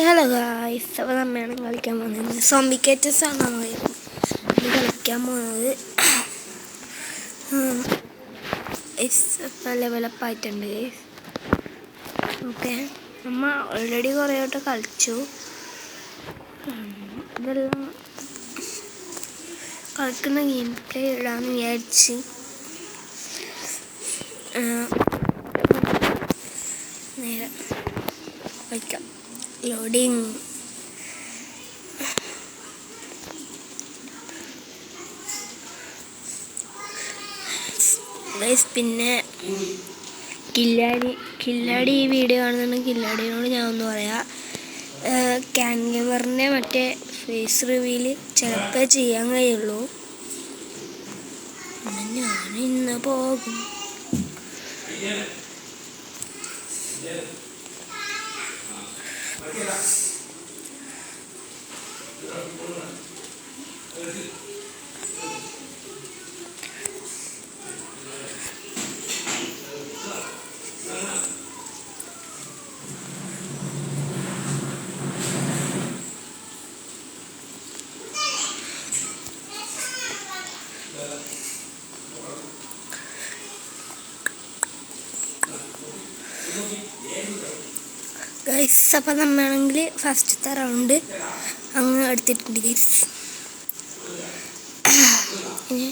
Hello guys, അപ്പോൾ നമ്മയാണ് കളിക്കാൻ പോകുന്നത്. സോംബി കാറ്റസ് ആണ് നമ്മൾ കളിക്കാൻ പോകുന്നത്. ലെവലപ്പ് ആയിട്ടുണ്ട്. ഓക്കെ, നമ്മ ഓൾറെഡി കുറേ വട്ടം കളിച്ചു. ഇതെല്ലാം കളിക്കുന്ന ഗെയിം പ്ലേ ഇടാന്ന് വിചാരിച്ച് നേരെ കളിക്കാം. ലോഡിങ്. പിന്നെ കില്ലാടി ഈ വീഡിയോ കാണുന്നുണ്ടെങ്കിൽ കില്ലാടിനോട് ഞാൻ ഒന്ന് പറയാം, ക്യാൻ ഗെയിമറിൻ്റെ മറ്റേ ഫേസ് റിവീൽ ചിലപ്പോൾ ചെയ്യാൻ കഴിയുള്ളൂ. ഞാൻ ഇന്ന് പോകും. ഗൈസ്, അപ്പം നമ്മളാണെങ്കിൽ ഫസ്റ്റത്തെ റൗണ്ട് അങ്ങ് എടുത്തിട്ടുണ്ട് ഗൈസ്. ഇനി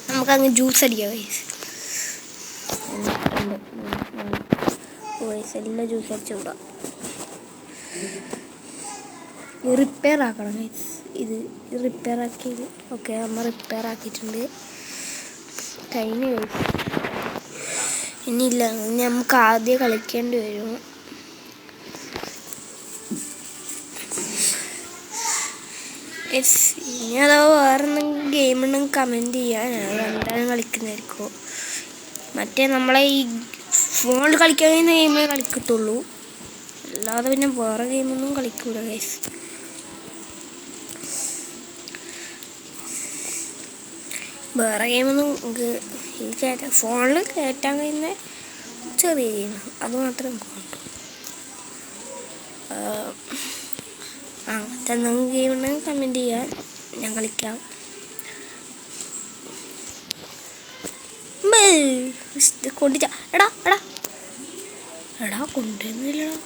നമുക്കങ്ങ് ജ്യൂസ് അടിക്കാം ഗൈസ്. എല്ലാം ജ്യൂസ് അടിച്ചു വിടാം. റിപ്പയർ ആക്കണം ഗൈസ്. ഇത് റിപ്പയർ ആക്കിയത്. ഓക്കെ, നമ്മൾ റിപ്പയർ ആക്കിയിട്ടുണ്ട്. കഴിഞ്ഞു ഗൈസ്. ഇനിയില്ല, നമുക്ക് ആദ്യം കളിക്കേണ്ടി വരും. ഇനി അതോ വേറെ എന്തെങ്കിലും ഗെയിം ഉണ്ടെങ്കിൽ കമൻറ്റ് ചെയ്യാൻ. ഞാൻ എന്തായാലും കളിക്കുന്നതായിരിക്കും. മറ്റേ നമ്മളെ ഈ ഫോണിൽ കളിക്കാൻ കഴിയുന്ന ഗെയിമേ കളിക്കത്തുള്ളൂ, അല്ലാതെ പിന്നെ വേറെ ഗെയിമൊന്നും കളിക്കൂല ഗൈസ്. വേറെ ഗെയിമൊന്നും ഫോണിൽ കയറ്റാൻ കഴിയുന്ന ചെറിയ ഗെയിം, അത് മാത്രമേ നമുക്ക് വേണ്ടൂ. അങ്ങനത്തെ എന്തെങ്കിലും ഗെയിം ഉണ്ടെങ്കിൽ കമൻറ്റ് ചെയ്യാൻ, ഞാൻ കളിക്കാം. കൊണ്ടിച്ച എടാ കൊണ്ടുവരുന്നില്ലടാ.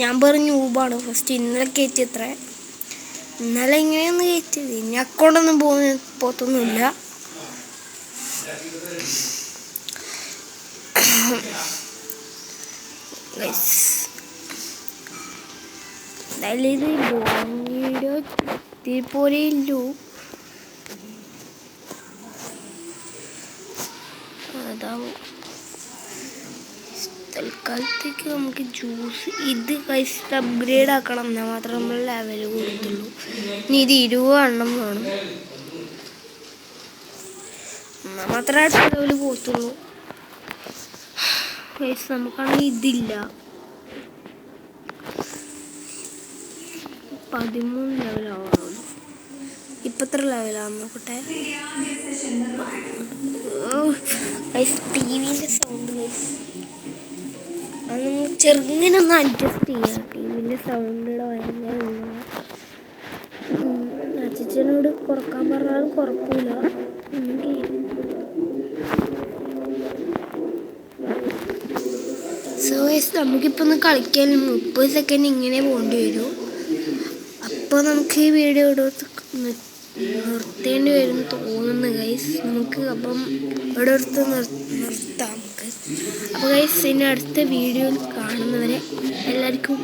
ഞാൻ പറഞ്ഞു ഊബാണ് ഫസ്റ്റ്. ഇന്നലെ കയറ്റി എത്ര, ഇന്നലെ ഇങ്ങനെയൊന്ന് കയറ്റിയത്. ഇനി അക്കൗണ്ടൊന്നും പോത്തൊന്നുമില്ല. എന്തായാലും ഇത് വീഡിയോ ഇതേപോലെ ഇല്ലു. അതാവും തൽക്കാലത്തേക്ക് നമുക്ക് ജ്യൂസ് ഇത് കഴിച്ച് അപ്ഗ്രേഡ് ആക്കണം. എന്നാൽ മാത്രമേ നമ്മൾ ലെവൽ കൊടുത്തുള്ളൂ. ഇനി ഇത് 20 എണ്ണം വേണം, എന്നാൽ മാത്രമേ ലെവൽ പോത്തുള്ളൂ കഴിച്ച്. നമുക്കാണെങ്കിൽ ഇതില്ല. 13 ലെവലാവുള്ളൂ. ഇപ്പത്ര ലെവലാന്ന് നോക്കട്ടെ. ടിവിൻ്റെ സൗണ്ട് അത് ചെറുങ്ങനെ ഒന്ന് അഡ്ജസ്റ്റ് ചെയ്യാം. ടിവിൻ്റെ സൗണ്ടിടെ ഭയങ്കര അച്ഛനോട് കുറക്കാൻ പറഞ്ഞാലും കുറക്കൂല. സോ നമുക്കിപ്പോൾ ഒന്ന് കളിക്കാൻ 30 സെക്കൻഡ് ഇങ്ങനെ പോകേണ്ടി വരും. അപ്പോൾ നമുക്ക് ഈ വീഡിയോ നിർത്തേണ്ടി വരും തോന്നുന്നു ഗൈസ്. നമുക്ക് അപ്പം ഇവിടെ അടുത്ത് നിർത്താം നമുക്ക്. അപ്പോൾ ഗൈസ്, ഇനി അടുത്ത വീഡിയോയിൽ കാണുന്നവരെ എല്ലാവർക്കും